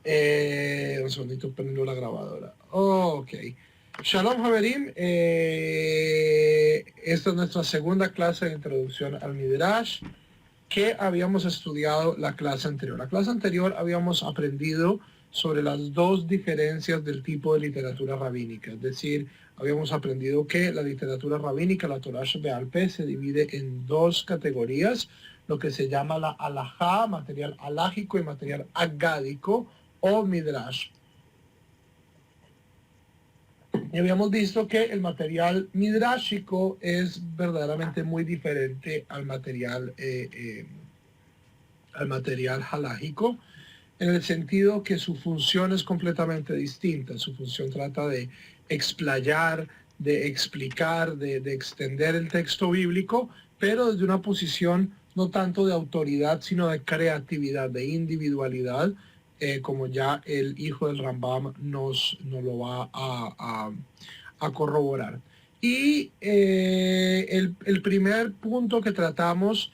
Un segundito, prendo la grabadora. Ok. Shalom Haverim, esta es nuestra segunda clase de introducción al Midrash, que habíamos estudiado la clase anterior. La clase anterior habíamos aprendido sobre las dos diferencias del tipo de literatura rabínica, es decir, habíamos aprendido que la literatura rabínica, la Torah Shebe'al Peh, se divide en dos categorías, lo que se llama la halajá, material halágico, y material agádico o midrash. Y habíamos visto que el material midrashico es verdaderamente muy diferente al material halágico, en el sentido que su función es completamente distinta. Su función trata de explayar, de explicar, de extender el texto bíblico, pero desde una posición no tanto de autoridad, sino de creatividad, de individualidad, como ya el hijo del Rambam nos lo va a corroborar. Y el primer punto que tratamos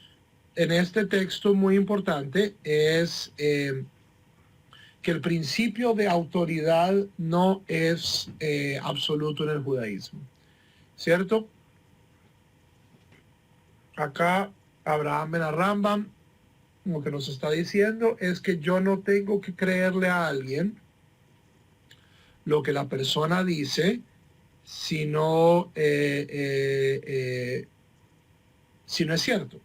en este texto muy importante es que el principio de autoridad no es absoluto en el judaísmo, ¿cierto? Acá Abraham Ben Rambam lo que nos está diciendo es que yo no tengo que creerle a alguien lo que la persona dice, si no es cierto.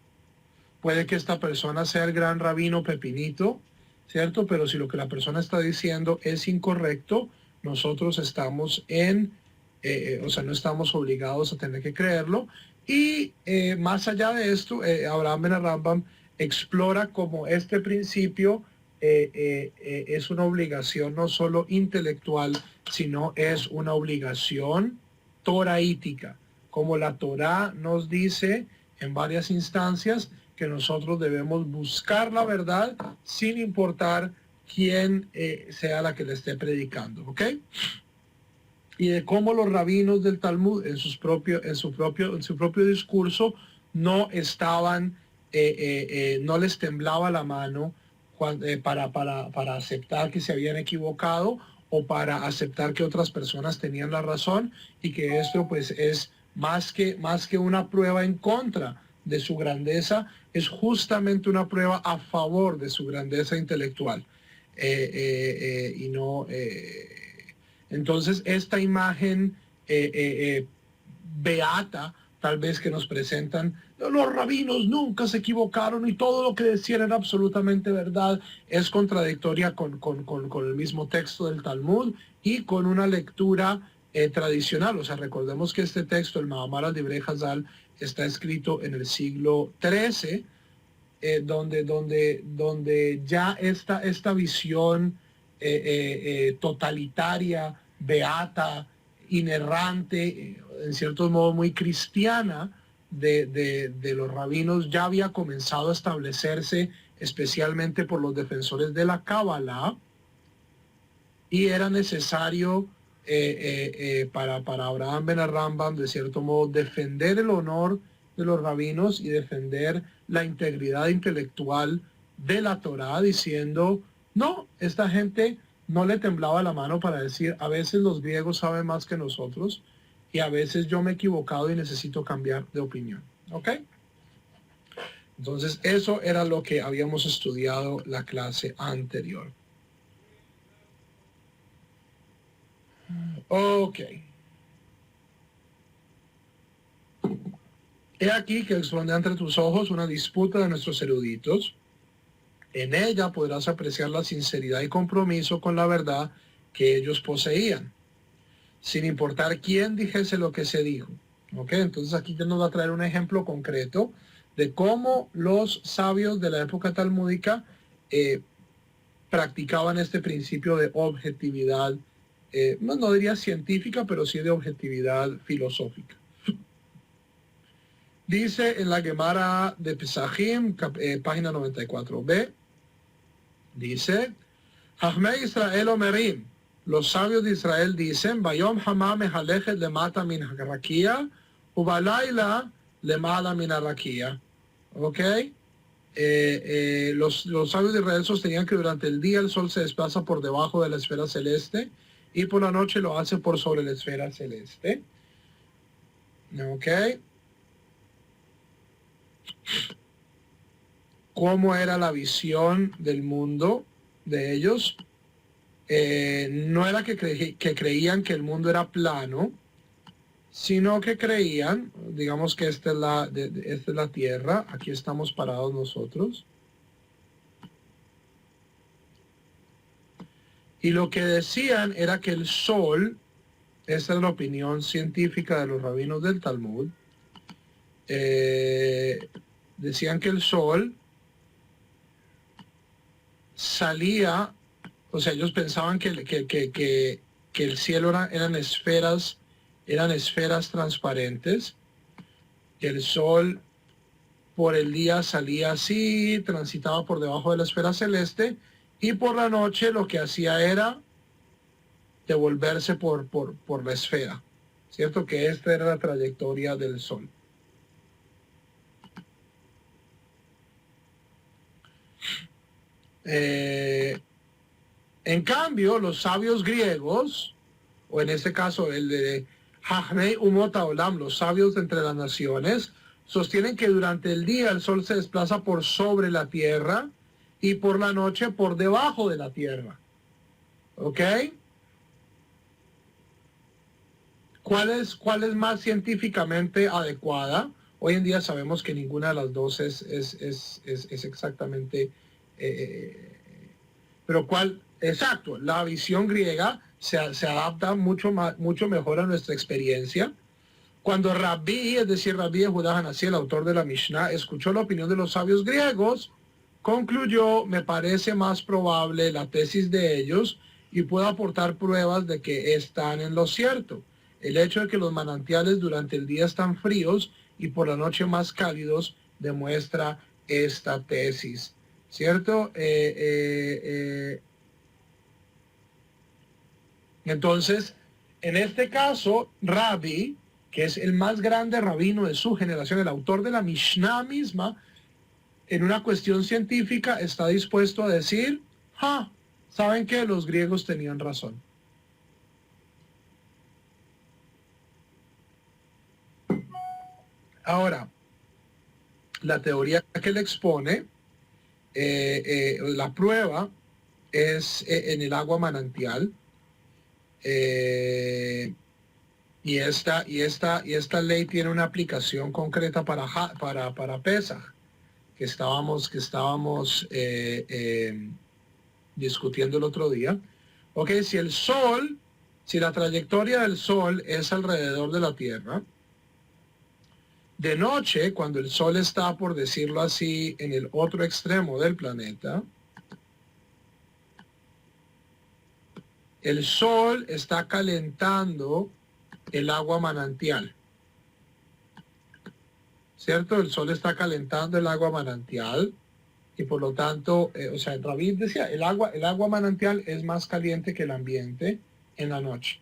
Puede que esta persona sea el gran rabino Pepinito, ¿cierto? Pero si lo que la persona está diciendo es incorrecto, nosotros estamos no estamos obligados a tener que creerlo. Y más allá de esto, Abraham Ben Rambam explora cómo este principio es una obligación no solo intelectual, sino es una obligación toraítica, como la Torá nos dice en varias instancias que nosotros debemos buscar la verdad sin importar quién sea la que le esté predicando, ¿ok? Y de cómo los rabinos del Talmud en su propio discurso no estaban, no les temblaba la mano para aceptar que se habían equivocado o para aceptar que otras personas tenían la razón, y que esto pues es más que una prueba en contra de su grandeza, es justamente una prueba a favor de su grandeza intelectual. Y no... Entonces, esta imagen beata, tal vez que nos presentan, los rabinos nunca se equivocaron y todo lo que decían era absolutamente verdad, es contradictoria con el mismo texto del Talmud y con una lectura tradicional. O sea, recordemos que este texto, el Mahamar al-Divrei Hazal, está escrito en el siglo XIII, donde ya esta visión totalitaria, beata, inerrante, en cierto modo muy cristiana, de los rabinos ya había comenzado a establecerse, especialmente por los defensores de la Cábala, y era necesario para Abraham Ben Rambam, de cierto modo, defender el honor de los rabinos y defender la integridad intelectual de la Torá, diciendo, no, esta gente no le temblaba la mano para decir, a veces los griegos saben más que nosotros y a veces yo me he equivocado y necesito cambiar de opinión. ¿Ok? Entonces, eso era lo que habíamos estudiado la clase anterior. Ok. He aquí que expone ante tus ojos una disputa de nuestros eruditos. En ella podrás apreciar la sinceridad y compromiso con la verdad que ellos poseían, sin importar quién dijese lo que se dijo. ¿Ok? Entonces aquí ya nos va a traer un ejemplo concreto de cómo los sabios de la época talmúdica practicaban este principio de objetividad, no diría científica, pero sí de objetividad filosófica. Dice en la Gemara de Pesachim, página 94b, dice, Hachmei Israel Omerim, los sabios de Israel dicen, Bayom Hama mehalechet lemata min harakia, ubalayla lemala min harakia. ¿Ok? los sabios de Israel sostenían que durante el día el sol se desplaza por debajo de la esfera celeste y por la noche lo hace por sobre la esfera celeste. ¿Ok? ¿Cómo era la visión del mundo de ellos? No era que creían que el mundo era plano, sino que creían, digamos que esta es la Tierra, aquí estamos parados nosotros. Y lo que decían era que el sol, esa es la opinión científica de los rabinos del Talmud, decían que el sol salía, o sea, ellos pensaban que el cielo eran esferas transparentes, que el sol por el día salía así, transitaba por debajo de la esfera celeste, y por la noche lo que hacía era devolverse por la esfera, ¿cierto? Que esta era la trayectoria del sol. En cambio, los sabios griegos, o en este caso el de Hachnei Umot Haolam, los sabios de entre las naciones, sostienen que durante el día el sol se desplaza por sobre la tierra y por la noche por debajo de la tierra. ¿Ok? ¿Cuál es más científicamente adecuada? Hoy en día sabemos que ninguna de las dos es exactamente... pero ¿cuál? Exacto, la visión griega se adapta mucho mejor a nuestra experiencia. Cuando Rabí, es decir, Rabí de Judá Hanasí, el autor de la Mishnah, escuchó la opinión de los sabios griegos, concluyó, me parece más probable la tesis de ellos y puedo aportar pruebas de que están en lo cierto. El hecho de que los manantiales durante el día están fríos y por la noche más cálidos demuestra esta tesis, ¿cierto? Entonces, en este caso, Rabbi, que es el más grande rabino de su generación, el autor de la Mishnah misma, en una cuestión científica está dispuesto a decir, ¿saben qué? Los griegos tenían razón. Ahora, la teoría que él expone, la prueba es en el agua manantial. Y esta ley tiene una aplicación concreta para Pesaj, que estábamos discutiendo el otro día. Ok, si la trayectoria del sol es alrededor de la Tierra, de noche, cuando el sol está, por decirlo así, en el otro extremo del planeta, el sol está calentando el agua manantial. ¿Cierto? El sol está calentando el agua manantial y por lo tanto, o sea, Rabí decía, el agua manantial es más caliente que el ambiente en la noche.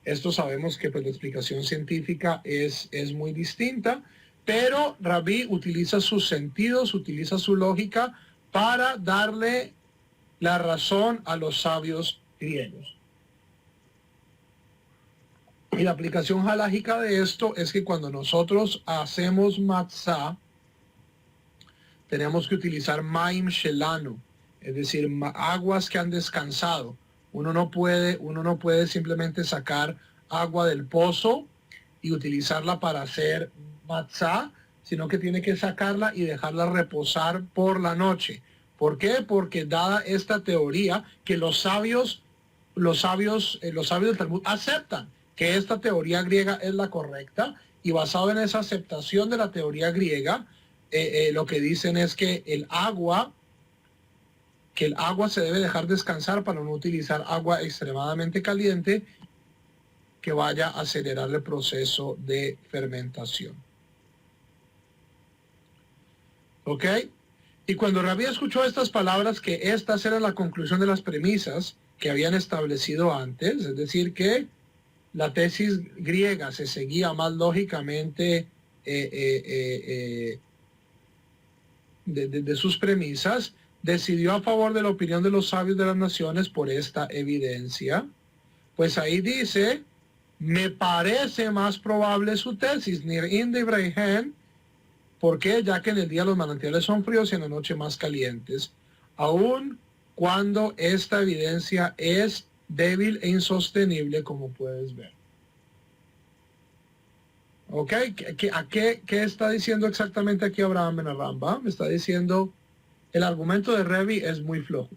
Esto sabemos que pues, la explicación científica es muy distinta, pero Rabí utiliza sus sentidos, utiliza su lógica para darle la razón a los sabios griegos. Y la aplicación halágica de esto es que cuando nosotros hacemos matzah, tenemos que utilizar maim shelanu, es decir, aguas que han descansado. Uno no puede simplemente sacar agua del pozo y utilizarla para hacer matzah, sino que tiene que sacarla y dejarla reposar por la noche. ¿Por qué? Porque dada esta teoría que los sabios del Talmud aceptan que esta teoría griega es la correcta y basado en esa aceptación de la teoría griega, lo que dicen es que el agua se debe dejar descansar para no utilizar agua extremadamente caliente que vaya a acelerar el proceso de fermentación. ¿Ok? Y cuando Rabí escuchó estas palabras, que estas eran la conclusión de las premisas que habían establecido antes, es decir, que la tesis griega se seguía más lógicamente de sus premisas, decidió a favor de la opinión de los sabios de las naciones por esta evidencia. Pues ahí dice, me parece más probable su tesis, Nir in Ibrahim, porque ya que en el día los manantiales son fríos y en la noche más calientes, aun cuando esta evidencia es débil e insostenible, como puedes ver. ¿Ok? ¿Qué está diciendo exactamente aquí Abraham Ben Aramba? Me está diciendo, el argumento de Revi es muy flojo.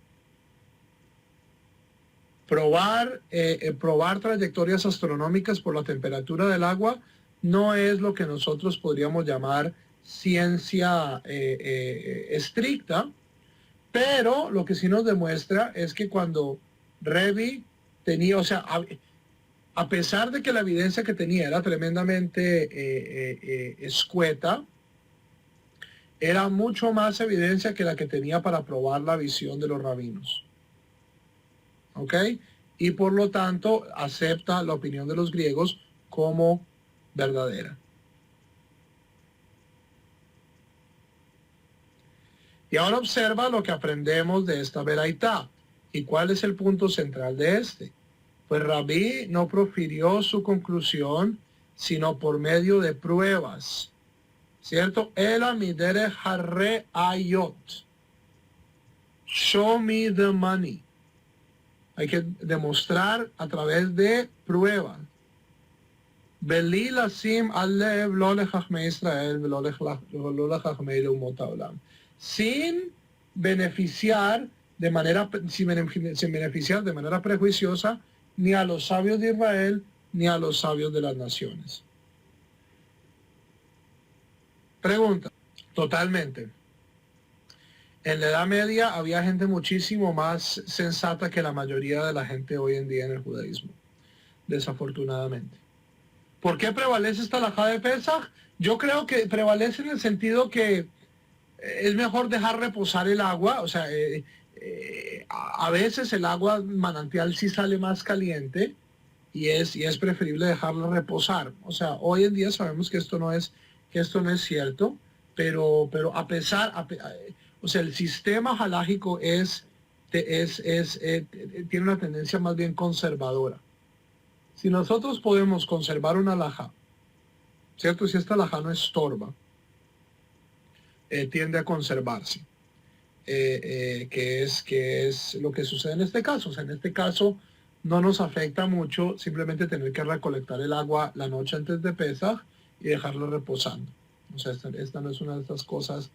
Probar trayectorias astronómicas por la temperatura del agua no es lo que nosotros podríamos llamar ciencia estricta, pero lo que sí nos demuestra es que cuando Revi tenía, o sea, a pesar de que la evidencia que tenía era tremendamente escueta, era mucho más evidencia que la que tenía para probar la visión de los rabinos. ¿Ok? Y por lo tanto acepta la opinión de los griegos como verdadera. Y ahora observa lo que aprendemos de esta veraitá. ¿Y cuál es el punto central de este? Pues Rabí no profirió su conclusión sino por medio de pruebas. ¿Cierto? El amidere harre ayot. Show me the money. Hay que demostrar a través de pruebas. Beli lasim alev lo lechachmei Israel lo lechachmei leumot haolam. Sin beneficiar de manera prejuiciosa ni a los sabios de Israel ni a los sabios de las naciones. Pregunta. Totalmente. En la Edad Media había gente muchísimo más sensata que la mayoría de la gente hoy en día en el judaísmo, desafortunadamente. ¿Por qué prevalece esta halajá de Pesaj? Yo creo que prevalece en el sentido que es mejor dejar reposar el agua, o sea, a veces el agua manantial sí sale más caliente y es preferible dejarla reposar. O sea, hoy en día sabemos que esto no es cierto, pero a pesar, o sea, el sistema halágico tiene una tendencia más bien conservadora. Si nosotros podemos conservar una halajá, ¿cierto? Si esta halajá no estorba, tiende a conservarse. Que es lo que sucede en este caso. O sea, en este caso no nos afecta mucho simplemente tener que recolectar el agua la noche antes de Pesaj y dejarlo reposando. O sea, esta no es una de estas cosas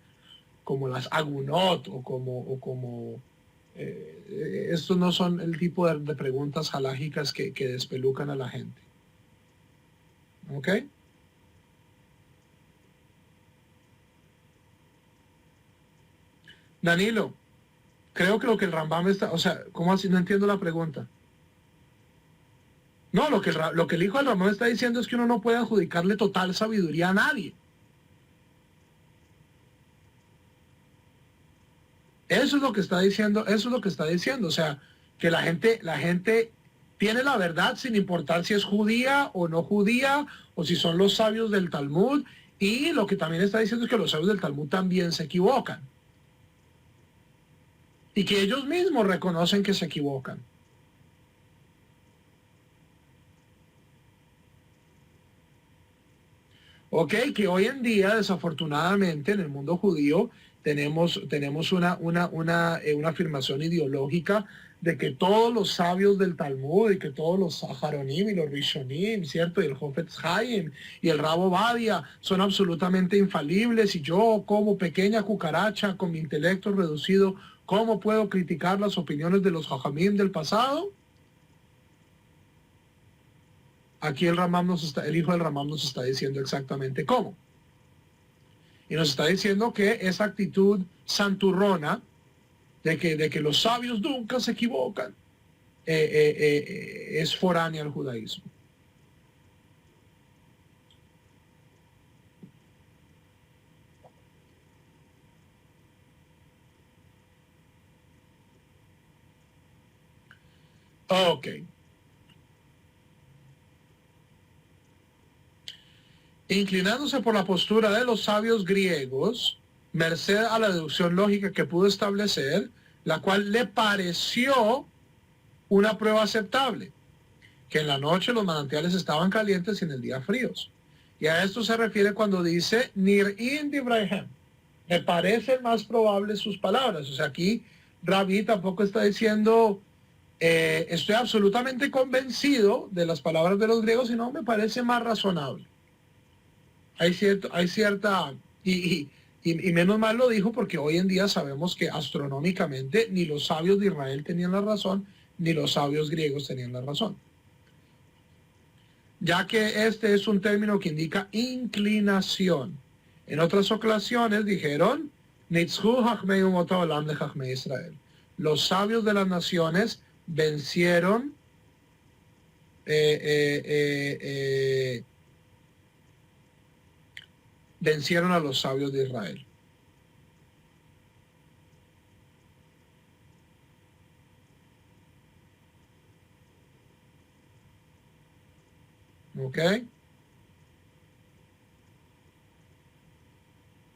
como las agunot o como estos no son el tipo de preguntas halágicas que despelucan a la gente. ¿Ok? Danilo, creo que lo que el Rambam está, o sea, ¿cómo así? No entiendo la pregunta. No, lo que el hijo del Rambam está diciendo es que uno no puede adjudicarle total sabiduría a nadie. Eso es lo que está diciendo, o sea, que la gente tiene la verdad sin importar si es judía o no judía, o si son los sabios del Talmud, y lo que también está diciendo es que los sabios del Talmud también se equivocan. Y que ellos mismos reconocen que se equivocan. Ok, que hoy en día, desafortunadamente, en el mundo judío, tenemos una afirmación ideológica de que todos los sabios del Talmud y que todos los Aharonim y los Rishonim, ¿cierto? Y el Hofetz Haim y el Rabo Badia son absolutamente infalibles y yo como pequeña cucaracha con mi intelecto reducido, ¿cómo puedo criticar las opiniones de los Jajamim del pasado? Aquí el hijo del Ramam nos está diciendo exactamente cómo. Y nos está diciendo que esa actitud santurrona de que los sabios nunca se equivocan es foránea al judaísmo. Ok. Inclinándose por la postura de los sabios griegos, merced a la deducción lógica que pudo establecer, la cual le pareció una prueba aceptable, que en la noche los manantiales estaban calientes y en el día fríos. Y a esto se refiere cuando dice, Nir'in Divraihem, me parecen más probables sus palabras. O sea, aquí Rabí tampoco está diciendo, estoy absolutamente convencido de las palabras de los griegos, sino me parece más razonable. Hay cierta, y menos mal lo dijo porque hoy en día sabemos que astronómicamente ni los sabios de Israel tenían la razón, ni los sabios griegos tenían la razón. Ya que este es un término que indica inclinación. En otras ocasiones dijeron, los sabios de las naciones vencieron vencieron a los sabios de Israel. ¿Ok?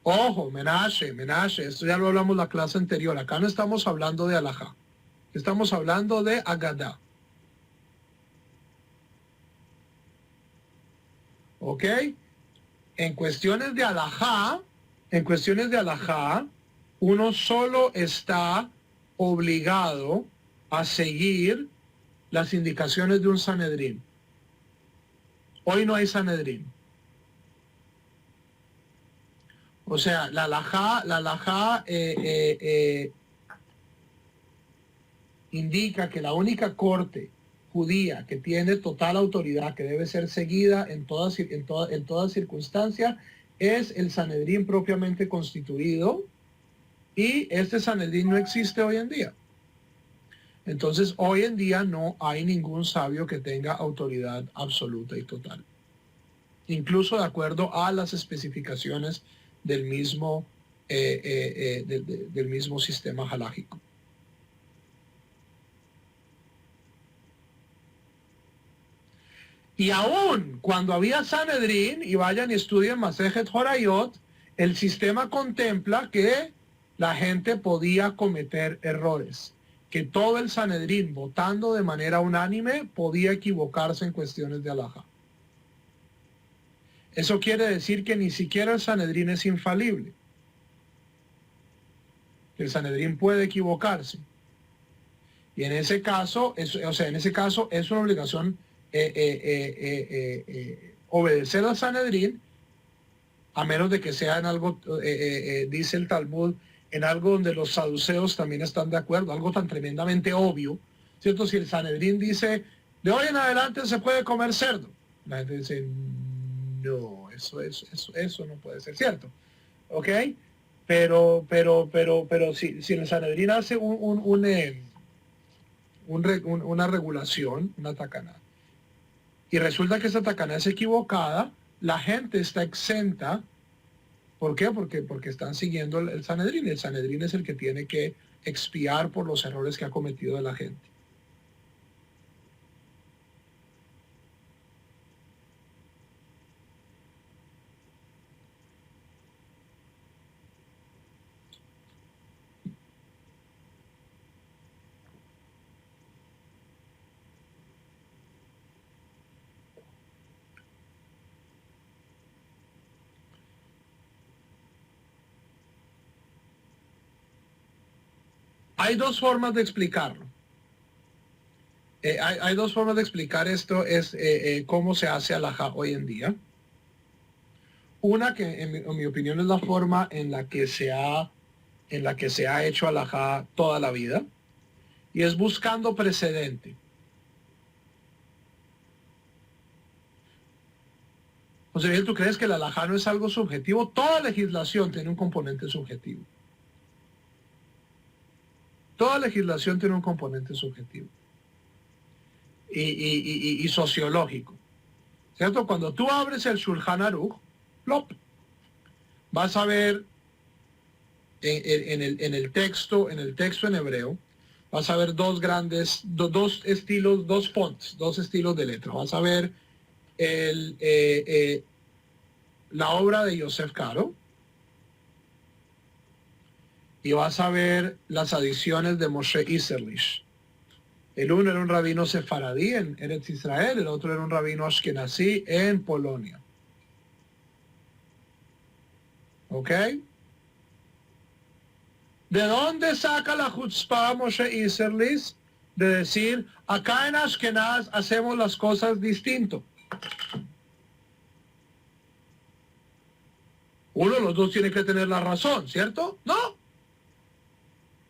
Ojo, Menashe, esto ya lo hablamos la clase anterior. Acá no estamos hablando de alajá. Estamos hablando de agadá. ¿Ok? En cuestiones de alajá, uno solo está obligado a seguir las indicaciones de un Sanedrín. Hoy no hay Sanedrín. O sea, la alajá indica que la única corte judía que tiene total autoridad, que debe ser seguida en toda circunstancia, es el Sanedrín propiamente constituido, y este Sanedrín no existe hoy en día. Entonces, hoy en día no hay ningún sabio que tenga autoridad absoluta y total, incluso de acuerdo a las especificaciones del mismo, del mismo sistema halájico. Y aún cuando había Sanedrín, y vayan y estudien Masejet Horayot, el sistema contempla que la gente podía cometer errores, que todo el Sanedrín, votando de manera unánime, podía equivocarse en cuestiones de alajá. Eso quiere decir que ni siquiera el Sanedrín es infalible. El Sanedrín puede equivocarse. Y en ese caso, es una obligación obedecer al Sanedrín, a menos de que sea en algo, dice el Talmud, en algo donde los saduceos también están de acuerdo, algo tan tremendamente obvio, ¿cierto? Si el Sanedrín dice, de hoy en adelante se puede comer cerdo, la gente dice, no, eso no puede ser cierto, ¿ok? Pero si el Sanedrín hace una regulación, una tacaná, y resulta que esa tacaná es equivocada, la gente está exenta. ¿Por qué? Porque están siguiendo el Sanedrín. El Sanedrín es el que tiene que expiar por los errores que ha cometido la gente. Hay dos formas de explicarlo. Hay dos formas de explicar esto, es cómo se hace alajá hoy en día. Una que en mi opinión es la forma en la que se ha hecho alajá toda la vida, y es buscando precedente. José Miguel, ¿tú crees que el alajá no es algo subjetivo? Toda legislación tiene un componente subjetivo. Toda legislación tiene un componente subjetivo y sociológico, ¿cierto? Cuando tú abres el Shulchan Aruch, vas a ver en el texto en hebreo, vas a ver dos estilos, dos fonts, dos estilos de letra. Vas a ver la obra de Yosef Karo, y vas a ver las adiciones de Moshe Isserlich. El uno era un rabino sefaradí en Eretz Israel, el otro era un rabino ashkenazí en Polonia. ¿Ok? ¿De dónde saca la chutzpah Moshe Isserlich? De decir, acá en Ashkenaz hacemos las cosas distinto. Uno de los dos tiene que tener la razón, ¿cierto? No.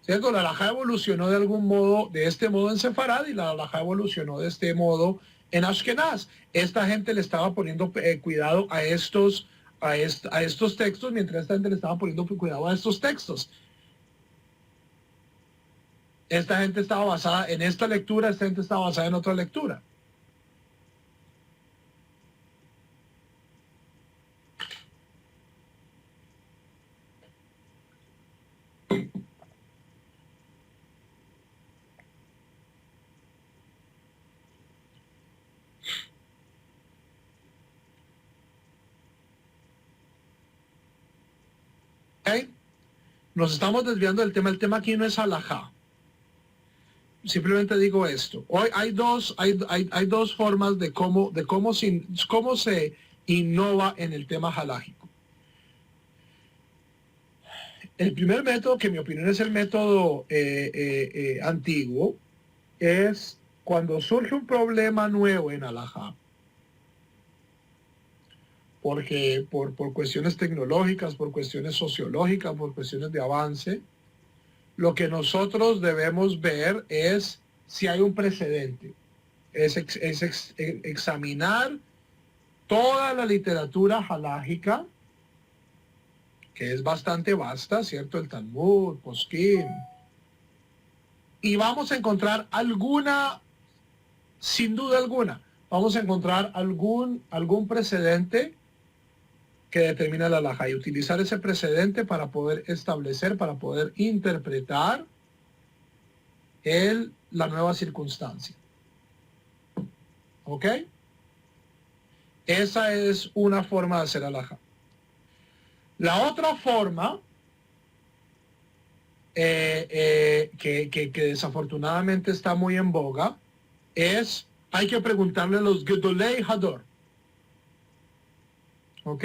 ¿Cierto? La halajá evolucionó de algún modo, de este modo en Sefarad, y la halajá evolucionó de este modo en Ashkenaz. Esta gente le estaba poniendo cuidado a estos textos, mientras esta gente le estaba poniendo cuidado a estos textos. Esta gente estaba basada en esta lectura, esta gente estaba basada en otra lectura. ¿Okay? Nos estamos desviando del tema. El tema aquí no es halajá. Simplemente digo esto. Hoy hay dos formas de cómo se innova en el tema halájico. El primer método, que en mi opinión es el método antiguo, es cuando surge un problema nuevo en halajá, porque por cuestiones tecnológicas, por cuestiones sociológicas, por cuestiones de avance, lo que nosotros debemos ver es si hay un precedente. Es examinar toda la literatura halájica, que es bastante vasta, ¿cierto? El Talmud, Poskim. Y vamos a encontrar alguna, sin duda alguna, vamos a encontrar algún precedente que determina la halajá y utilizar ese precedente para poder establecer, para poder interpretar la nueva circunstancia. ¿Ok? Esa es una forma de hacer halajá. La otra forma, que desafortunadamente está muy en boga, es, hay que preguntarle a los Gedolei Hador. ¿Ok?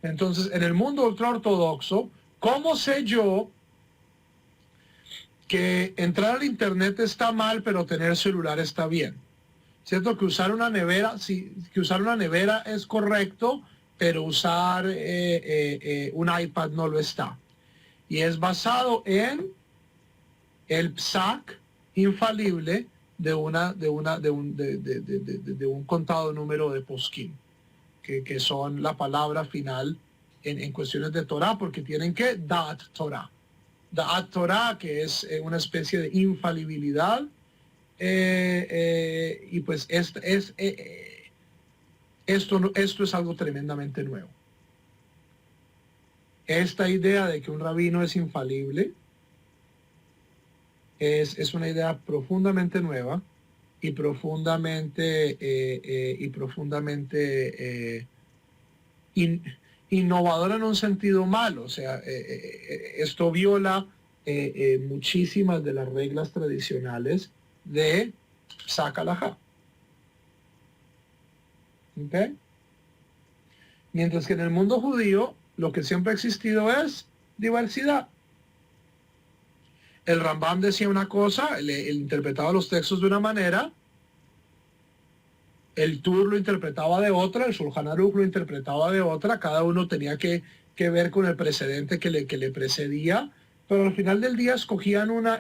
Entonces, en el mundo ultraortodoxo, ¿cómo sé yo que entrar al internet está mal, pero tener celular está bien? ¿Cierto? Que usar una nevera, sí, que usar una nevera es correcto, pero usar un iPad no lo está. Y es basado en el psak infalible de un contado número de poskim, que son la palabra final en cuestiones de Torah, porque tienen que Da'at Torah. Da'at Torah, que es una especie de infalibilidad, y pues esto es algo tremendamente nuevo. Esta idea de que un rabino es infalible es una idea profundamente nueva y profundamente innovadora en un sentido malo. O sea, esto viola muchísimas de las reglas tradicionales de Psak Halajá. ¿Okay? Mientras que en el mundo judío lo que siempre ha existido es diversidad. El Rambam decía una cosa, él interpretaba los textos de una manera, el Tur lo interpretaba de otra, el Shulchan Aruch lo interpretaba de otra, cada uno tenía que ver con el precedente que le precedía, pero al final del día escogían una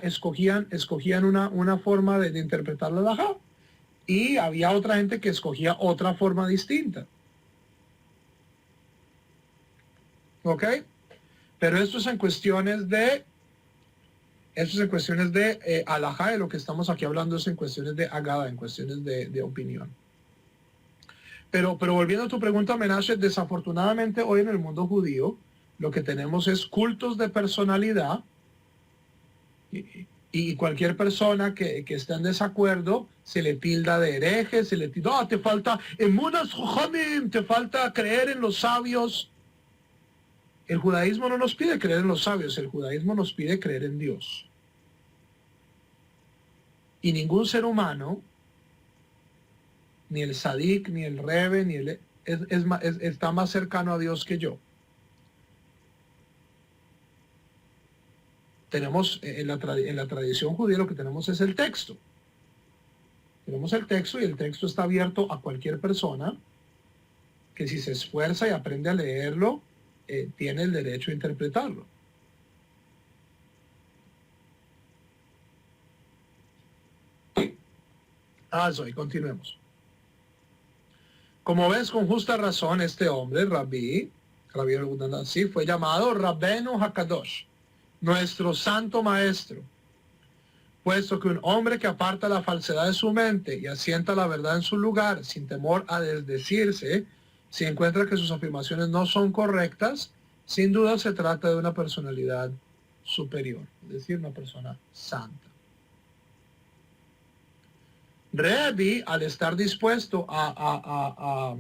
forma de interpretar la halajá, y había otra gente que escogía otra forma distinta. ¿Ok? Pero esto es en cuestiones de halajá, de lo que estamos aquí hablando es en cuestiones de agada, en cuestiones de opinión. Pero volviendo a tu pregunta, Menashe, desafortunadamente hoy en el mundo judío lo que tenemos es cultos de personalidad, y cualquier persona que esté en desacuerdo se le tilda de hereje, se le tilda, te falta emunas jojamim, te falta creer en los sabios. El judaísmo no nos pide creer en los sabios, el judaísmo nos pide creer en Dios. Y ningún ser humano, ni el Sadik, ni el Rebe, ni el... está más cercano a Dios que yo. Tenemos, en la tradición judía lo que tenemos es el texto. Tenemos el texto y el texto está abierto a cualquier persona que si se esfuerza y aprende a leerlo, tiene el derecho a interpretarlo. Y continuemos. Como ves, con justa razón, este hombre, Rabbi al-Nasi, fue llamado Rabbenu Hakadosh, nuestro santo maestro, puesto que un hombre que aparta la falsedad de su mente y asienta la verdad en su lugar, sin temor a desdecirse, si encuentra que sus afirmaciones no son correctas, sin duda se trata de una personalidad superior, es decir, una persona santa. Rebbe, al estar dispuesto a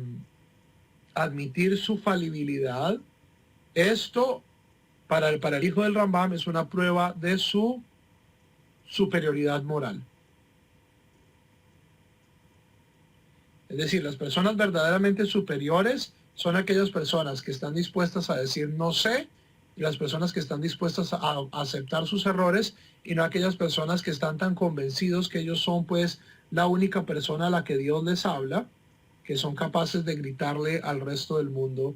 admitir su falibilidad, esto para el hijo del Rambam es una prueba de su superioridad moral. Es decir, las personas verdaderamente superiores son aquellas personas que están dispuestas a decir no sé, y las personas que están dispuestas a aceptar sus errores, y no aquellas personas que están tan convencidos que ellos son pues la única persona a la que Dios les habla, que son capaces de gritarle al resto del mundo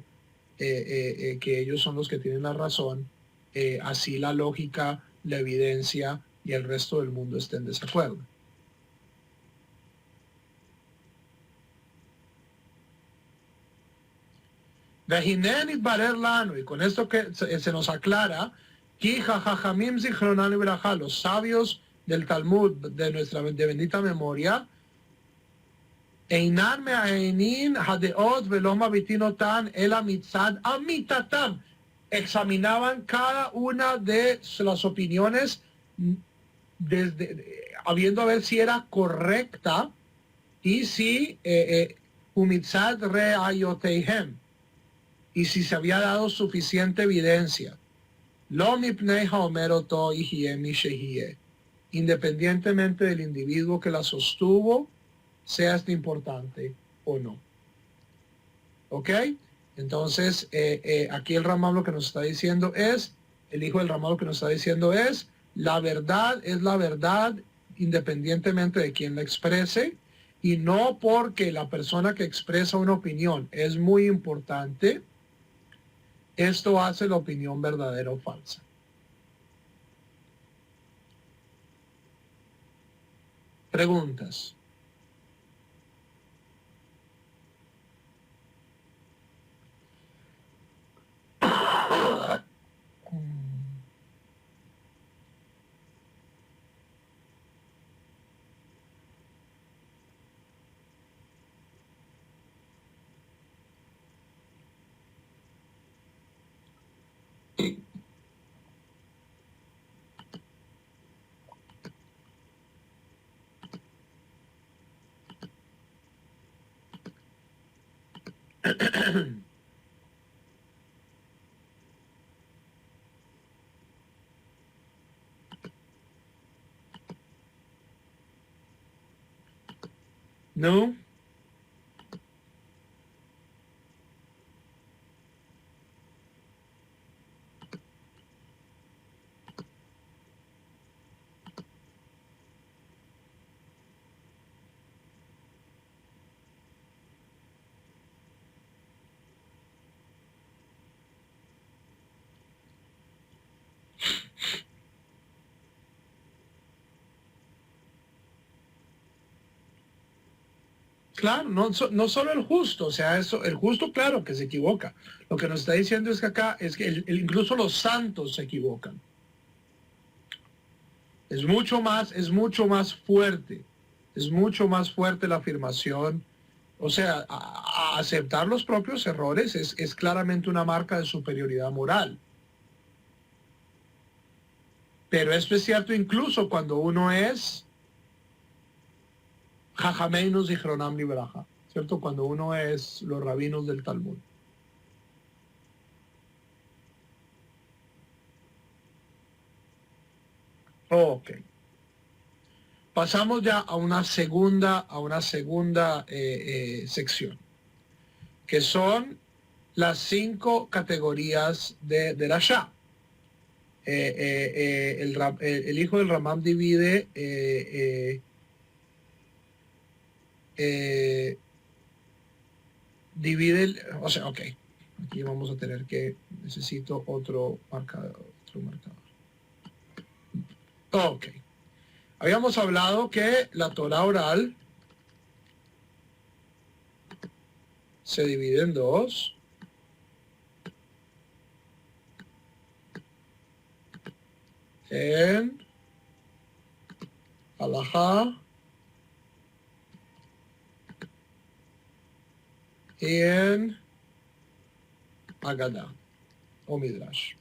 que ellos son los que tienen la razón, así la lógica, la evidencia y el resto del mundo estén en desacuerdo. Y con esto que se nos aclara, los sabios del Talmud de nuestra bendita memoria, examinaban cada una de las opiniones habiendo a ver si era correcta y si y si se había dado suficiente evidencia. Independientemente del individuo que la sostuvo, sea este importante o no. ¿Ok? Entonces, aquí el Rambam lo que nos está diciendo es, el hijo del Rambam lo que nos está diciendo es la verdad independientemente de quién la exprese, y no porque la persona que expresa una opinión es muy importante, esto hace la opinión verdadera o falsa. Preguntas. No. Claro, no solo el justo, o sea, el justo, claro que se equivoca. Lo que nos está diciendo es que acá es que incluso los santos se equivocan. Es mucho más fuerte, es mucho más fuerte la afirmación. O sea, a aceptar los propios errores es claramente una marca de superioridad moral. Pero esto es cierto incluso cuando uno es Jajameinus y Jronam Libraja, ¿cierto? Cuando uno es los rabinos del Talmud. Ok. Pasamos ya a una segunda sección, que son las 5 categorías de Derashá. El hijo del Ramam divide o sea, ok, aquí vamos a tener que, necesito otro marcador. Ok, habíamos hablado que la Torah oral se divide en 2. En Halajá y en Agadá o Midrash.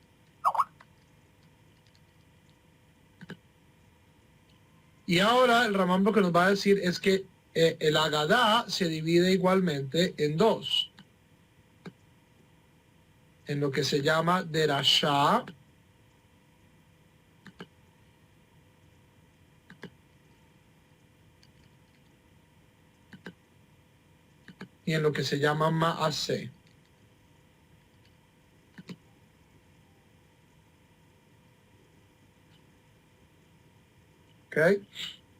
Y ahora el Ramam lo que nos va a decir es que el Agadá se divide igualmente en 2. En lo que se llama Derashá y en lo que se llama Maaseh. ¿Okay?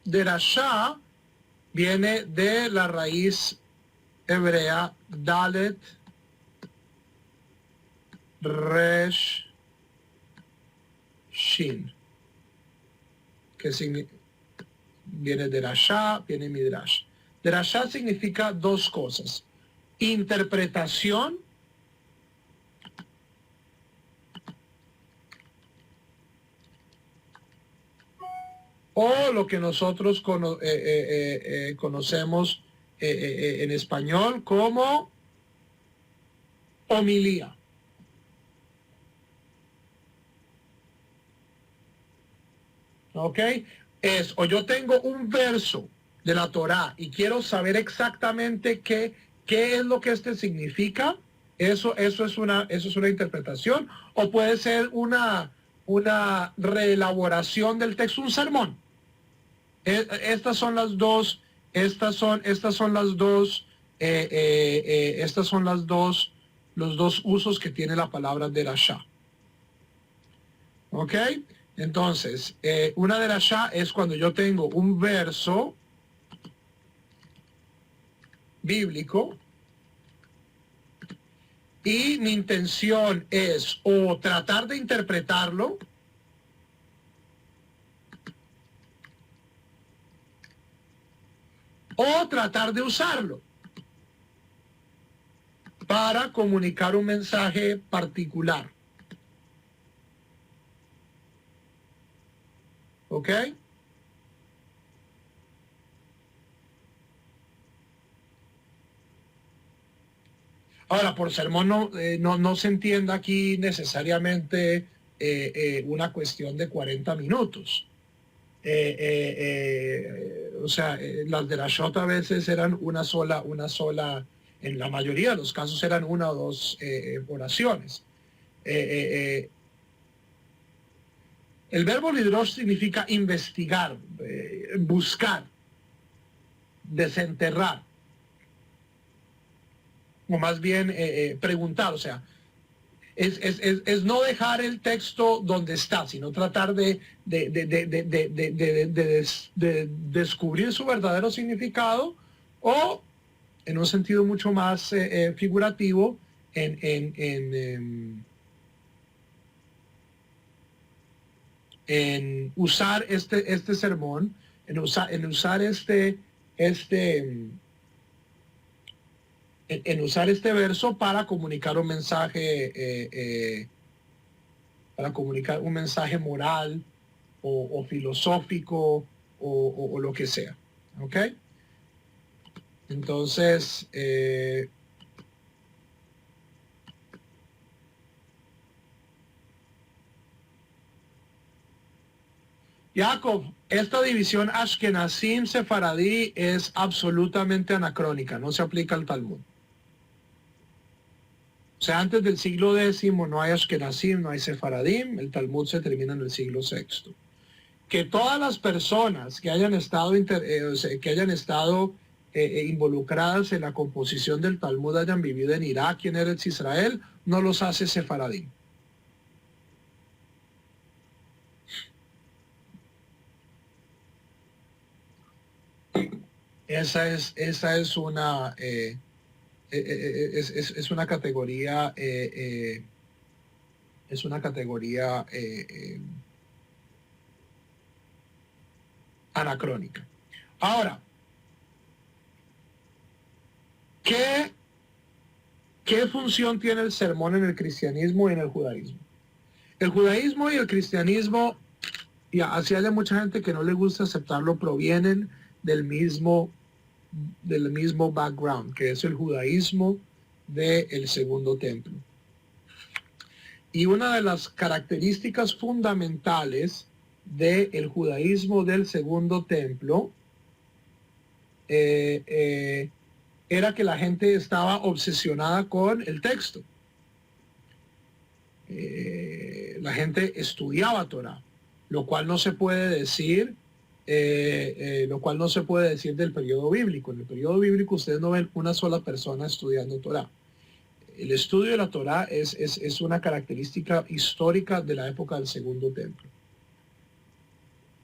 Derashá viene de la raíz hebrea Dalet Resh Shin, que viene de Derashá, viene Midrash. Derashá significa 2 cosas: interpretación o lo que nosotros conocemos en español como homilía. ¿Ok? O yo tengo un verso de la Torá y quiero saber exactamente qué es lo que este significa. Eso es una interpretación, o puede ser una reelaboración del texto, un sermón. Estas son las dos, los dos usos que tiene la palabra derashá. ¿Ok? Entonces, una derashá es cuando yo tengo un verso bíblico y mi intención es o tratar de interpretarlo o tratar de usarlo para comunicar un mensaje particular. ¿Ok? Ahora, por sermón no se entienda aquí necesariamente una cuestión de 40 minutos. O sea, las de la Shota a veces eran una sola, en la mayoría de los casos eran 1 o 2 oraciones. El verbo lidrosh significa investigar, buscar, desenterrar, o más bien preguntar, o sea, es no dejar el texto donde está, sino tratar de descubrir su verdadero significado, o en un sentido mucho más figurativo, en usar este sermón, en usar en usar este verso para comunicar un mensaje, moral o filosófico o lo que sea. ¿Ok? Entonces, Jacob, esta división Ashkenazim-Sefaradí es absolutamente anacrónica, no se aplica al Talmud. O sea, antes del siglo X no hay Ashkenazim, no hay Sefaradim, el Talmud se termina en el siglo VI. que todas las personas que hayan estado, involucradas en la composición del Talmud hayan vivido en Irak y en Eretz Israel, no los hace sefaradí. Esa es una es una categoría anacrónica. Ahora, ¿qué función tiene el sermón en el cristianismo y en el judaísmo? El judaísmo y el cristianismo, y así hay mucha gente que no le gusta aceptarlo, provienen del mismo background, que es el judaísmo del segundo templo. Y una de las características fundamentales del judaísmo del segundo templo era que la gente estaba obsesionada con el texto. La gente estudiaba Torah, lo cual no se puede decir del periodo bíblico. En el periodo bíblico ustedes no ven una sola persona estudiando Torah. El estudio de la Torah es una característica histórica de la época del segundo templo.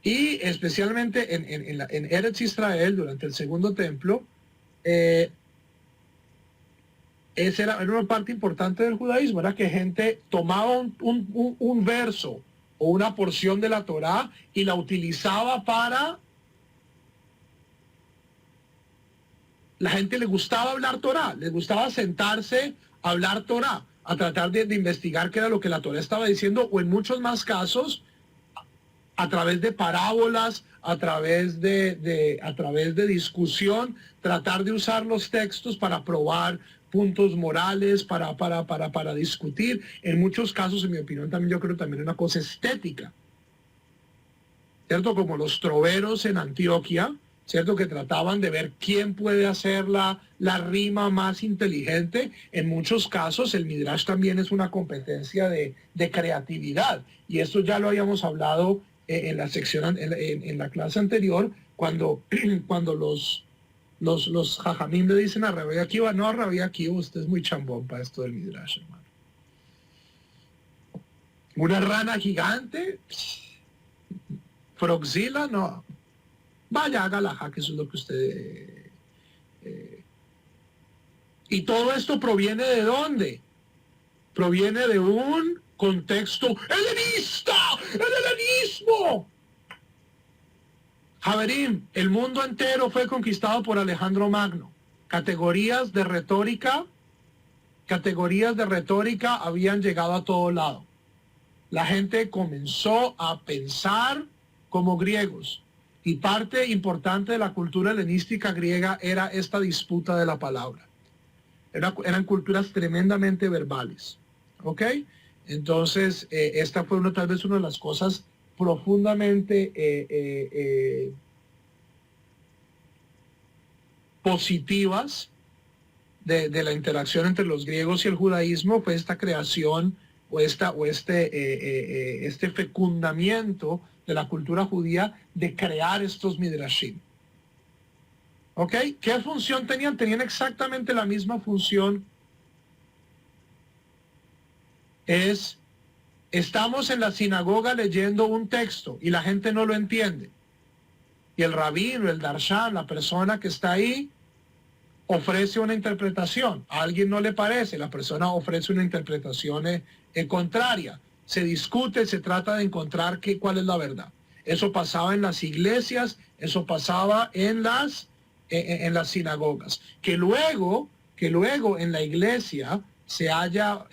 Y especialmente en Eretz Israel, durante el segundo templo, esa era una parte importante del judaísmo, era que gente tomaba un verso o una porción de la Torá y la utilizaba para... La gente le gustaba hablar Torá, le gustaba sentarse a hablar Torá, a tratar de investigar qué era lo que la Torá estaba diciendo, o en muchos más casos, a través de parábolas, a través de discusión, tratar de usar los textos para probar puntos morales, para discutir. En muchos casos, en mi opinión, también yo creo también una cosa estética, ¿cierto? Como los troveros en Antioquia, ¿cierto? Que trataban de ver quién puede hacer la rima más inteligente. En muchos casos, el Midrash también es una competencia de creatividad. Y esto ya lo habíamos hablado en la sección, en la clase anterior, cuando los jajamim le dicen a Rabbi Akiva, no, Rabbi Akiva, usted es muy chambón para esto del Midrash, hermano. Una rana gigante, Froxila, no. Vaya, haga la que eso es lo que usted... Y todo esto proviene ¿de dónde? Proviene de un contexto helenista, el helenismo. Javerim, el mundo entero fue conquistado por Alejandro Magno. Categorías de retórica habían llegado a todo lado. La gente comenzó a pensar como griegos. Y parte importante de la cultura helenística griega era esta disputa de la palabra. Eran culturas tremendamente verbales. ¿Ok? Entonces, esta fue tal vez una de las cosas profundamente positivas de la interacción entre los griegos y el judaísmo, fue esta creación este fecundamiento de la cultura judía de crear estos midrashim. ¿Ok? ¿Qué función tenían? Tenían exactamente la misma función. Estamos en la sinagoga leyendo un texto y la gente no lo entiende. Y el rabino, el darshan, la persona que está ahí, ofrece una interpretación. A alguien no le parece, la persona ofrece una interpretación contraria. Se discute, se trata de encontrar cuál es la verdad. Eso pasaba en las iglesias, eso pasaba en las sinagogas. Que luego en la iglesia se haya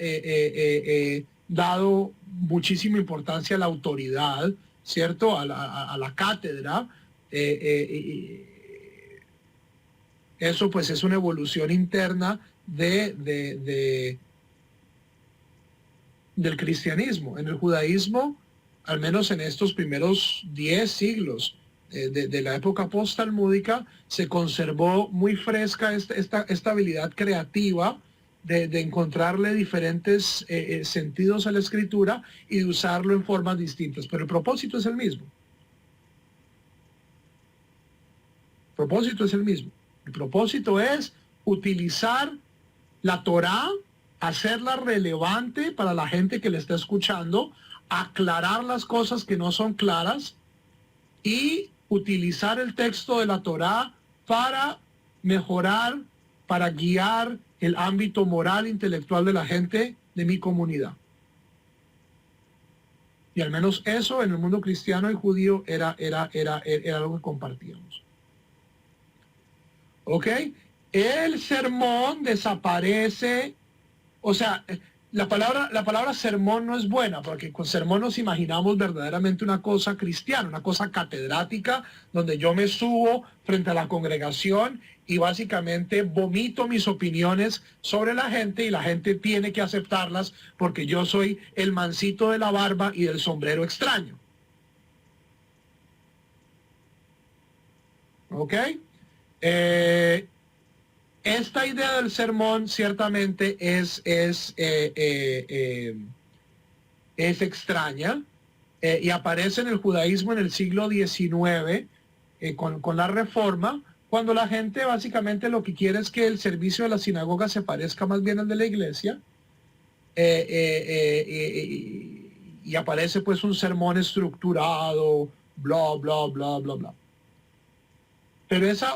dado muchísima importancia a la autoridad, ¿cierto? A la cátedra. Eso pues es una evolución interna del cristianismo. En el judaísmo, al menos en estos primeros 10 siglos de la época post-talmúdica, se conservó muy fresca esta habilidad creativa de encontrarle diferentes sentidos a la escritura y de usarlo en formas distintas. Pero el propósito es el mismo. propósito es el mismo. El propósito es utilizar la Torá, hacerla relevante para la gente que le está escuchando, aclarar las cosas que no son claras y utilizar el texto de la Torá para mejorar, para guiar el ámbito moral, intelectual de la gente de mi comunidad. Y al menos eso en el mundo cristiano y judío era algo que compartíamos. ¿Ok? El sermón desaparece, o sea, la palabra sermón no es buena, porque con sermón nos imaginamos verdaderamente una cosa cristiana, una cosa catedrática, donde yo me subo frente a la congregación y básicamente vomito mis opiniones sobre la gente y la gente tiene que aceptarlas porque yo soy el mancito de la barba y del sombrero extraño. ¿Ok? Esta idea del sermón ciertamente es extraña y aparece en el judaísmo en el siglo XIX con la Reforma, cuando la gente básicamente lo que quiere es que el servicio de la sinagoga se parezca más bien al de la iglesia y aparece pues un sermón estructurado, bla, bla, bla, bla, bla. Pero esa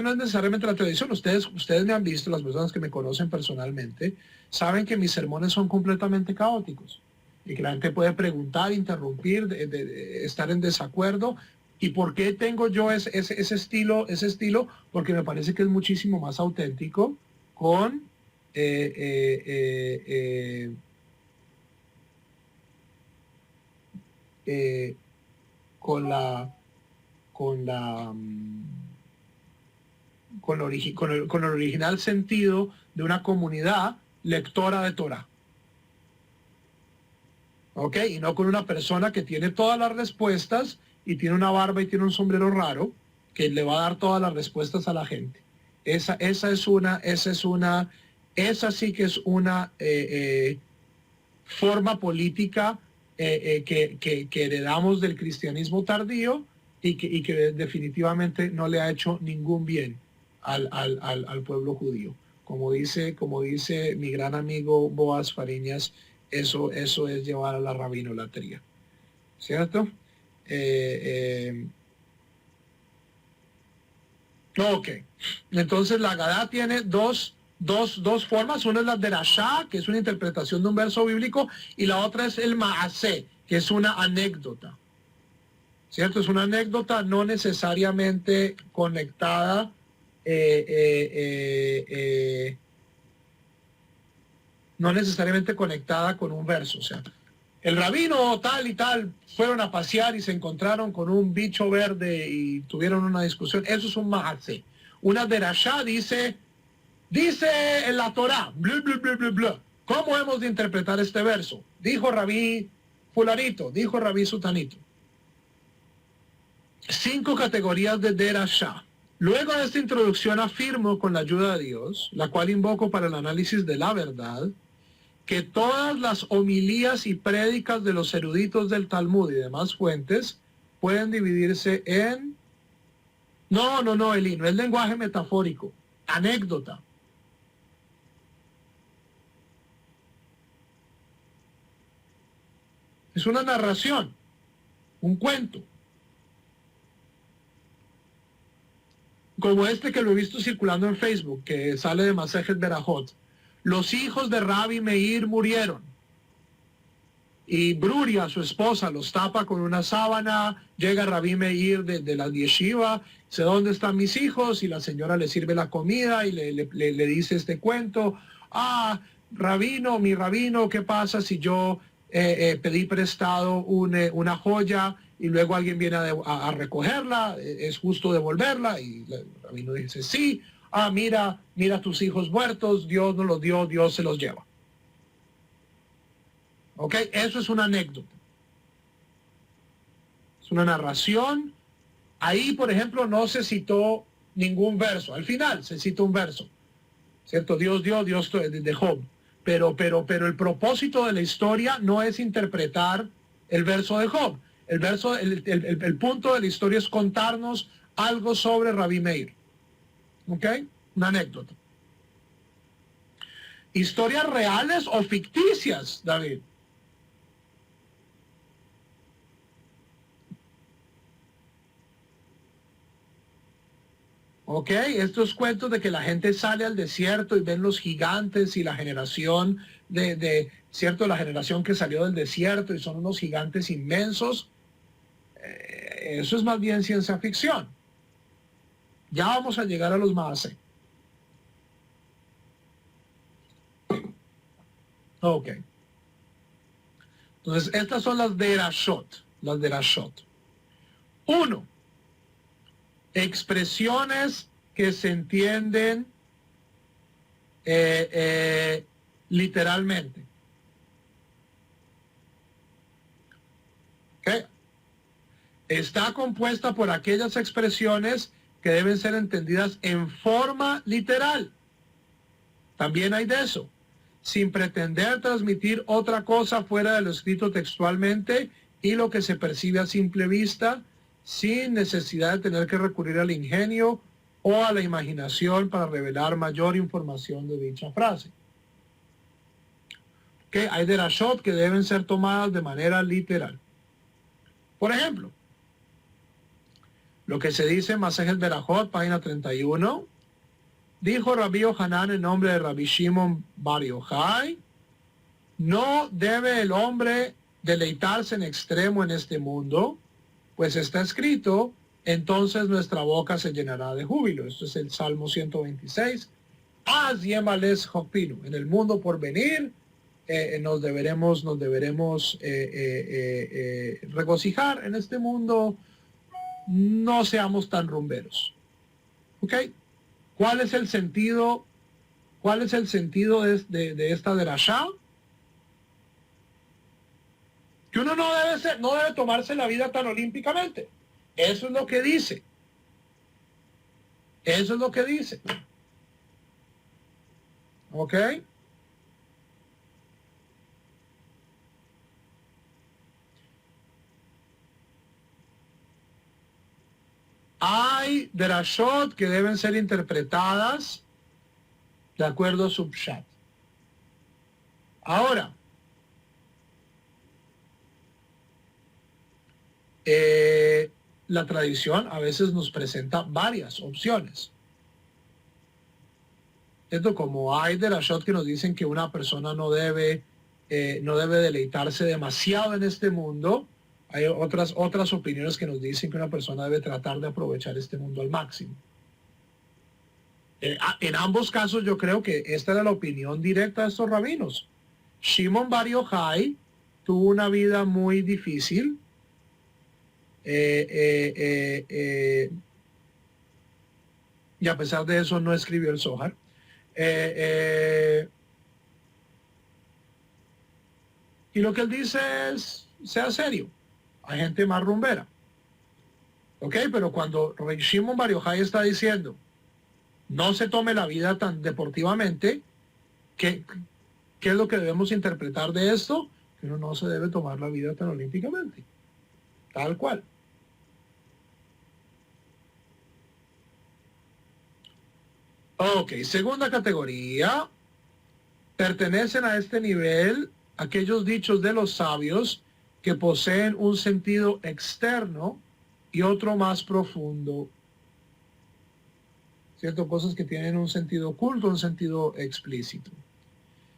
no es necesariamente la tradición. Ustedes me han visto, las personas que me conocen personalmente, saben que mis sermones son completamente caóticos. Y que la gente puede preguntar, interrumpir, estar en desacuerdo. ¿Y por qué tengo yo ese estilo? Porque me parece que es muchísimo más auténtico con con el original sentido de una comunidad lectora de Torah. ¿Ok? Y no con una persona que tiene todas las respuestas y tiene una barba y tiene un sombrero raro que le va a dar todas las respuestas a la gente. Esa sí que es una forma política que heredamos del cristianismo tardío y que definitivamente no le ha hecho ningún bien al pueblo judío. Como dice mi gran amigo Boaz Fariñas, eso es llevar a la rabinolatría. ¿Cierto? Ok. Entonces la Agadá tiene dos formas. Una es la derashá, que es una interpretación de un verso bíblico, y la otra es el maasé, que es una anécdota. ¿Cierto? Es una anécdota no necesariamente conectada con un verso. O sea, el rabino tal y tal fueron a pasear y se encontraron con un bicho verde y tuvieron una discusión. Eso es un maasé. Una derashá dice en la Torá, bla, bla, bla, bla, bla. ¿Cómo hemos de interpretar este verso? Dijo Rabí fulanito, dijo Rabí sutanito. 5 categorías de derashá. Luego de esta introducción afirmo con la ayuda de Dios, la cual invoco para el análisis de la verdad, que todas las homilías y prédicas de los eruditos del Talmud y demás fuentes pueden dividirse en... No, Eli, no es lenguaje metafórico, anécdota. Es una narración, un cuento. Como este que lo he visto circulando en Facebook, que sale de Masejet Berajot. Los hijos de Rabbi Meir murieron. Y Bruria, su esposa, los tapa con una sábana. Llega Rabbi Meir de la yeshiva, dice, ¿dónde están mis hijos? Y la señora le sirve la comida y le dice este cuento. Rabino, mi rabino, ¿qué pasa si yo pedí prestado una joya y luego alguien viene a recogerla? ¿Es justo devolverla? Y el rabino dice, sí. Mira tus hijos muertos, Dios nos los dio, Dios se los lleva. ¿Ok? Eso es una anécdota. Es una narración. Ahí, por ejemplo, no se citó ningún verso. Al final se cita un verso. ¿Cierto? Dios dio, Dios de Job. Pero el propósito de la historia no es interpretar el verso de Job. El punto de la historia es contarnos algo sobre Rabbi Meir. ¿Ok? Una anécdota. ¿Historias reales o ficticias, David? ¿Ok? Estos cuentos de que la gente sale al desierto y ven los gigantes y la generación ¿cierto? La generación que salió del desierto y son unos gigantes inmensos. Eso es más bien ciencia ficción. Ya vamos a llegar a los Maaseh. Ok. Entonces, estas son las derashot. Las derashot. 1. Expresiones que se entienden literalmente. ¿Okay? Está compuesta por aquellas expresiones que deben ser entendidas en forma literal. También hay de eso. Sin pretender transmitir otra cosa fuera de lo escrito textualmente y lo que se percibe a simple vista, sin necesidad de tener que recurrir al ingenio o a la imaginación para revelar mayor información de dicha frase. ¿Okay? Hay derashot que deben ser tomadas de manera literal. Por ejemplo, lo que se dice en Masejet Berajot, página 31, dijo Rabbi Yohanan en nombre de Rabbi Shimon Bar Yochai, no debe el hombre deleitarse en extremo en este mundo, pues está escrito, entonces nuestra boca se llenará de júbilo. Esto es el Salmo 126. Az yemales hopinu. En el mundo por venir nos deberemos regocijar. En este mundo no seamos tan rumberos. ¿Ok? ¿Cuál es el sentido? ¿Cuál es el sentido de esta derashá? Que uno no debe tomarse la vida tan olímpicamente. Eso es lo que dice. Eso es lo que dice. ¿Ok? Hay derashot que deben ser interpretadas de acuerdo a su pshat. Ahora, la tradición a veces nos presenta varias opciones. Esto como hay derashot que nos dicen que una persona no debe deleitarse demasiado en este mundo. Hay otras opiniones que nos dicen que una persona debe tratar de aprovechar este mundo al máximo. En ambos casos yo creo que esta era la opinión directa de estos rabinos. Shimon Bar Yochai tuvo una vida muy difícil. Y a pesar de eso no escribió el Zohar. Y lo que él dice es, sea serio. Hay gente más rumbera. ¿Ok? Pero cuando Shimon Bar Yochai está diciendo, no se tome la vida tan deportivamente, ¿qué es lo que debemos interpretar de esto? Que uno no se debe tomar la vida tan olímpicamente. Tal cual. Ok, segunda categoría. Pertenecen a este nivel aquellos dichos de los sabios que poseen un sentido externo y otro más profundo. ¿Cierto? Cosas que tienen un sentido oculto, un sentido explícito.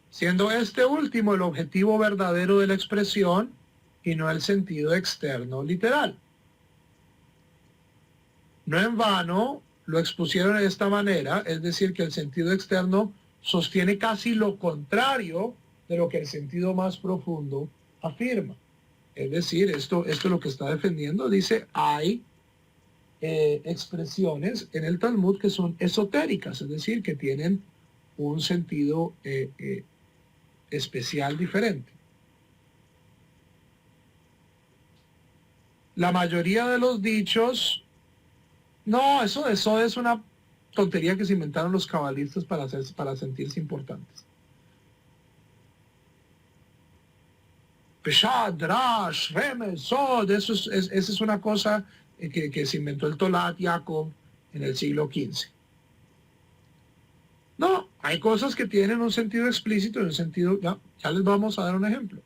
Siendo este último el objetivo verdadero de la expresión y no el sentido externo literal. No en vano lo expusieron de esta manera, es decir, que el sentido externo sostiene casi lo contrario de lo que el sentido más profundo afirma. Es decir, esto es lo que está defendiendo. Dice, hay expresiones en el Talmud que son esotéricas, es decir, que tienen un sentido especial diferente. La mayoría de los dichos, no, eso es una tontería que se inventaron los cabalistas para sentirse importantes. Peshad, Drash, Remez, Sod, esa es una cosa que se inventó el Tolat Jacob en el siglo XV. No, hay cosas que tienen un sentido explícito y un sentido... Ya les vamos a dar un ejemplo.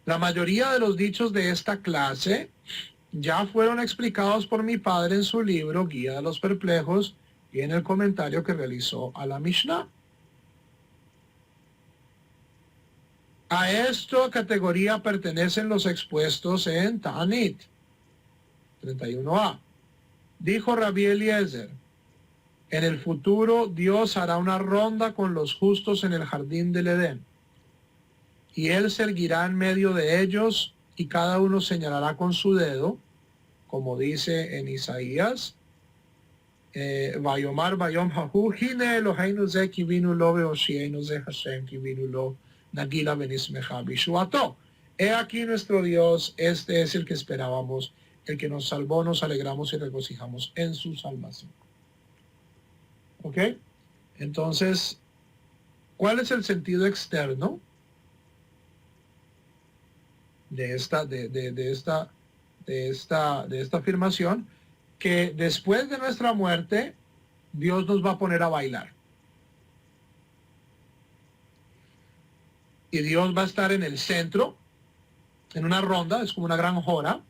La mayoría de los dichos de esta clase ya fueron explicados por mi padre en su libro Guía de los Perplejos y en el comentario que realizó a la Mishnah. A esta categoría pertenecen los expuestos en Ta'anit 31a. Dijo Rabbi Eliezer, en el futuro Dios hará una ronda con los justos en el jardín del Edén, y él se erguirá en medio de ellos y cada uno señalará con su dedo, como dice en Isaías, Vayomar Vayom Hahu, Hine Eloheinu ze kivinu lo veoshienu ze Hashem kivinu lo nagila benismecha bishuato. He aquí nuestro Dios, este es el que esperábamos, el que nos salvó, nos alegramos y regocijamos en su salvación. ¿Ok? Entonces, ¿cuál es el sentido externo de esta afirmación? Que después de nuestra muerte, Dios nos va a poner a bailar. Y Dios va a estar en el centro, en una ronda, es como una gran jora,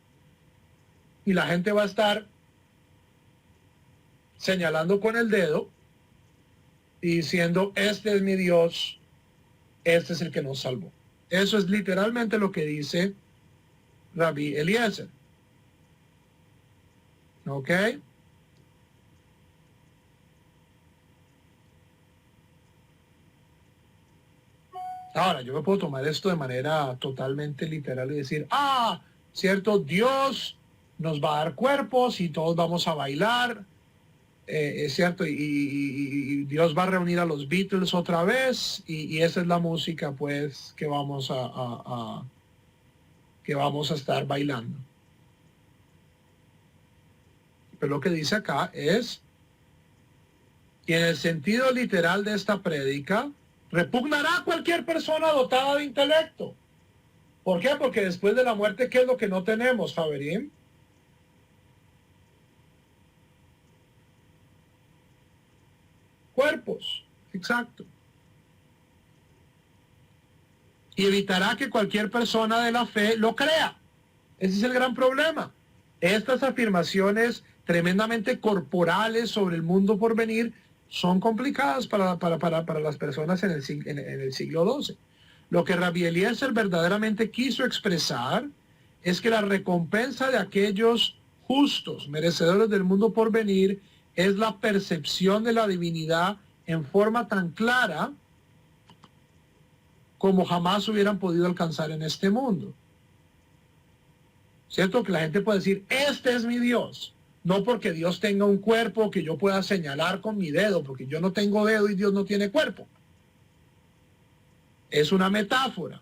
y la gente va a estar señalando con el dedo y diciendo, este es mi Dios, este es el que nos salvó. Eso es literalmente lo que dice Rabbi Eliezer. ¿Ok? Ahora, yo me puedo tomar esto de manera totalmente literal y decir, cierto, Dios nos va a dar cuerpos y todos vamos a bailar, es cierto, y Dios va a reunir a los Beatles otra vez, y esa es la música, pues, que vamos a estar bailando. Pero lo que dice acá es que en el sentido literal de esta prédica, repugnará a cualquier persona dotada de intelecto. ¿Por qué? Porque después de la muerte, ¿qué es lo que no tenemos, Javerín? Cuerpos, exacto. Y evitará que cualquier persona de la fe lo crea. Ese es el gran problema. Estas afirmaciones tremendamente corporales sobre el mundo por venir son complicadas para las personas en el siglo XII. Lo que Rabbi Eliezer verdaderamente quiso expresar es que la recompensa de aquellos justos, merecedores del mundo por venir, es la percepción de la divinidad en forma tan clara como jamás hubieran podido alcanzar en este mundo. ¿Cierto? Que la gente puede decir, este es mi Dios. No porque Dios tenga un cuerpo que yo pueda señalar con mi dedo, porque yo no tengo dedo y Dios no tiene cuerpo. Es una metáfora.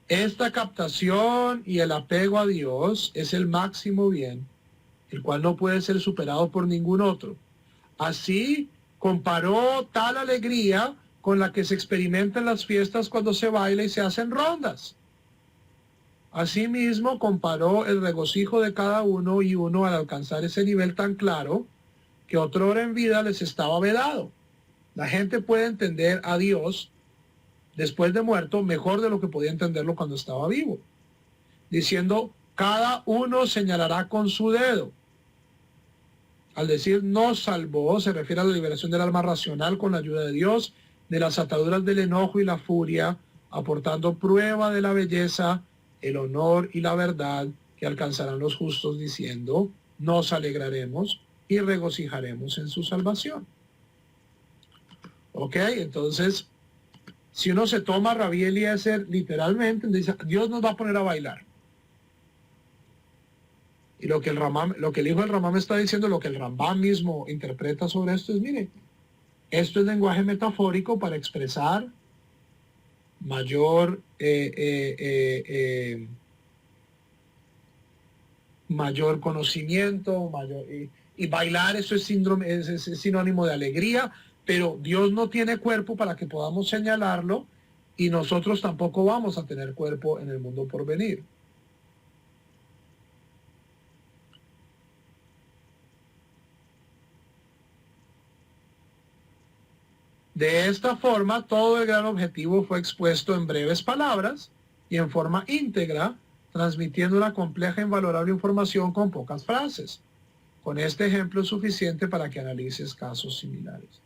Esta captación y el apego a Dios es el máximo bien, el cual no puede ser superado por ningún otro. Así comparó tal alegría con la que se experimenta en las fiestas cuando se baila y se hacen rondas. Asimismo, comparó el regocijo de cada uno y uno al alcanzar ese nivel tan claro que otrora en vida les estaba vedado. La gente puede entender a Dios después de muerto mejor de lo que podía entenderlo cuando estaba vivo, diciendo, cada uno señalará con su dedo. Al decir nos salvó, se refiere a la liberación del alma racional con la ayuda de Dios, de las ataduras del enojo y la furia, aportando prueba de la belleza, el honor y la verdad que alcanzarán los justos, diciendo, nos alegraremos y regocijaremos en su salvación. ¿Ok? Entonces, si uno se toma a Rabbi Eliezer literalmente, dice, Dios nos va a poner a bailar. Y lo que el hijo del Ramam está diciendo, lo que el Rambam mismo interpreta sobre esto es, mire, esto es lenguaje metafórico para expresar mayor conocimiento, y bailar, eso es sinónimo de alegría, pero Dios no tiene cuerpo para que podamos señalarlo y nosotros tampoco vamos a tener cuerpo en el mundo por venir. De esta forma, todo el gran objetivo fue expuesto en breves palabras y en forma íntegra, transmitiendo una compleja e invalorable información con pocas frases. Con este ejemplo es suficiente para que analices casos similares.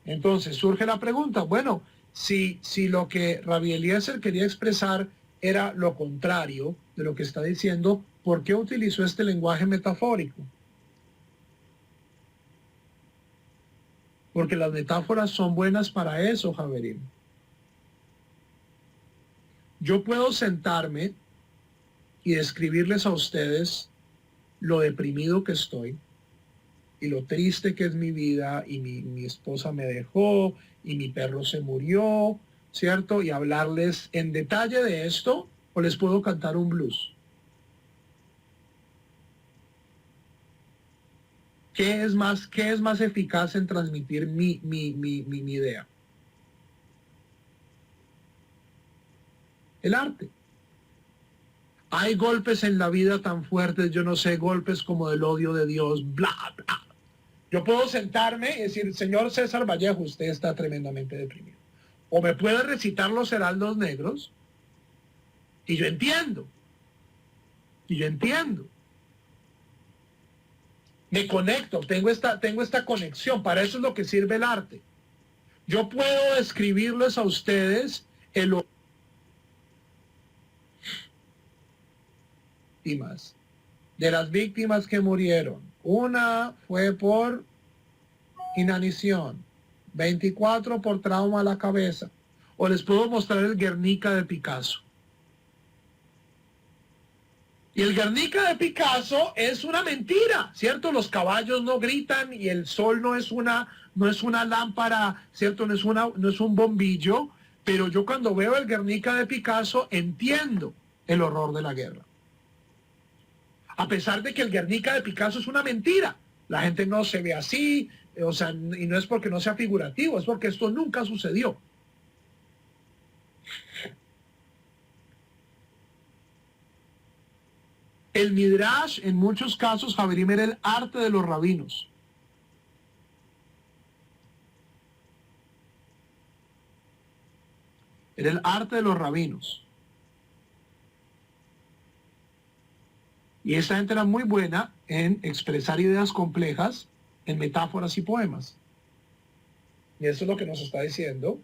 Entonces surge la pregunta, bueno, si lo que Rabbi Eliezer quería expresar era lo contrario de lo que está diciendo, ¿por qué utilizó este lenguaje metafórico? Porque las metáforas son buenas para eso, Javerín. Yo puedo sentarme y describirles a ustedes lo deprimido que estoy y lo triste que es mi vida y mi esposa me dejó y mi perro se murió, ¿cierto? Y hablarles en detalle de esto, o les puedo cantar un blues. ¿Qué es más eficaz en transmitir mi idea? El arte. Hay golpes en la vida tan fuertes, yo no sé, golpes como del odio de Dios, bla, bla. Yo puedo sentarme y decir, señor César Vallejo, usted está tremendamente deprimido. O me puede recitar los heraldos negros y yo entiendo. Y yo entiendo. Me conecto, tengo esta conexión. Para eso es lo que sirve el arte. Yo puedo describirles a ustedes el víctimas, de las víctimas que murieron. Una fue por inanición, 24 por trauma a la cabeza. O les puedo mostrar el Guernica de Picasso. Y el Guernica de Picasso es una mentira, ¿cierto? Los caballos no gritan y el sol no es una lámpara, ¿cierto? No es un bombillo, pero yo cuando veo el Guernica de Picasso entiendo el horror de la guerra. A pesar de que el Guernica de Picasso es una mentira. La gente no se ve así, o sea, y no es porque no sea figurativo, es porque esto nunca sucedió. El Midrash, en muchos casos, Javerim, era el arte de los rabinos. Era el arte de los rabinos. Y esta gente era muy buena en expresar ideas complejas en metáforas y poemas. Y eso es lo que nos está diciendo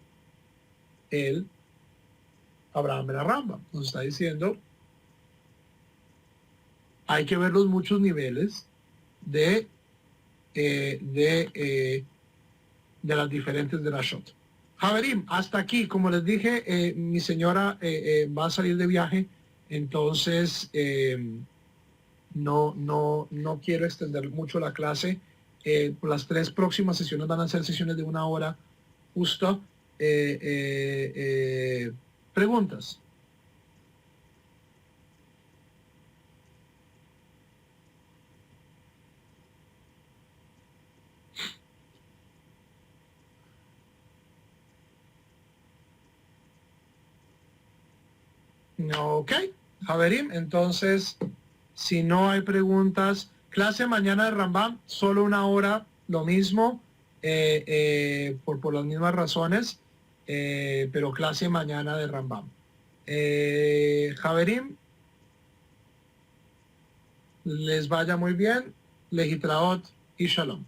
el Abraham Ben Rambam. Nos está diciendo, hay que ver los muchos niveles de las diferentes drashot. Javerim, hasta aquí, como les dije, mi señora va a salir de viaje, entonces no quiero extender mucho la clase. Las 3 próximas sesiones van a ser sesiones de 1 hora justo. Preguntas. Ok, Javerim, entonces, si no hay preguntas, clase mañana de Rambam, solo 1 hora, lo mismo, por las mismas razones, pero clase mañana de Rambam. Javerim, les vaya muy bien, Lehitraot y Shalom.